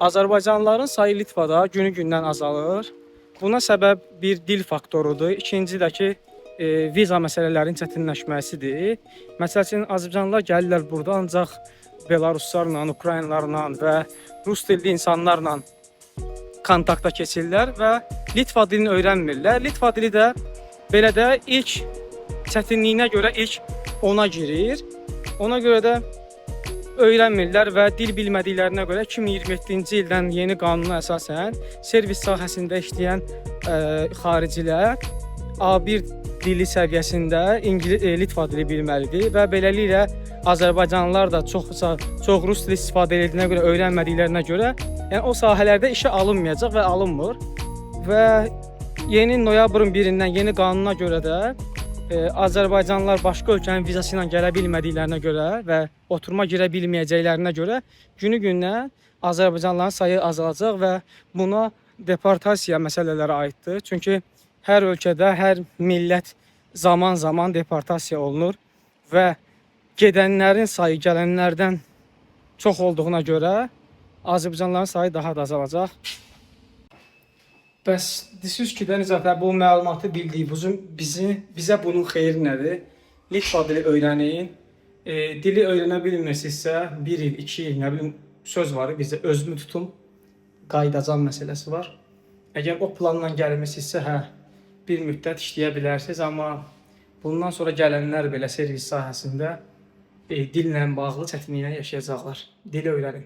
Azərbaycanlıların sayı Litvada günü-gündən azalır. Buna səbəb bir dil faktorudur. İkinci də ki, viza məsələlərinin çətinləşməsidir. Məsəl üçün, Azərbaycanlılar gəlirlər burada ancaq Belaruslarla, Ukraynalarla və Rus dilli insanlarla kontakta keçirlər və Litva dilini öyrənmirlər. Litva dili də belə də ilk çətinliyinə görə ilk ona girir. Ona görə də öyrənmirlər və dil bilmədiklərinə görə 2027-ci ildən yeni qanuna əsasən servis sahəsində işləyən xaricilər A1 dili səviyyəsində Litva dili bilməlidir və beləliklə Azərbaycanlılar da çox Rus dili istifadə edildiyinə görə, öyrənmədiklərinə görə, yəni o sahələrdə işə alınmayacaq və alınmır. Və yeni noyabrın 1-dən yeni qanuna görə də Azərbaycanlılar başqa ölkənin vizası ilə gələ bilmədiklərinə görə və oturuma girə bilməyəcəklərinə görə günü-gündən Azərbaycanlıların sayı azalacaq və buna deportasiya məsələləri aiddir. Çünki hər ölkədə hər millət zaman-zaman deportasiya olunur və gedənlərin sayı gələnlərdən çox olduğuna görə Azərbaycanlıların sayı daha da azalacaq. Bəs deyirsiniz ki, Dənizəfər, bu məlumatı bildik. Bizə bunun xeyri nədir? Litva dili öyrənin. Dili öyrənə bilmirsinizsə 1 il, 2 il, nə bilim, söz var bizdə, özümü tutum, qayıdacam məsələsi var. Əgər o planla gəlmirsinizsə, bir müddət işləyə bilərsiniz, amma bundan sonra gələnlər belə servis sahəsində dillə bağlı çətinliklə yaşayacaqlar. Dili öyrənin.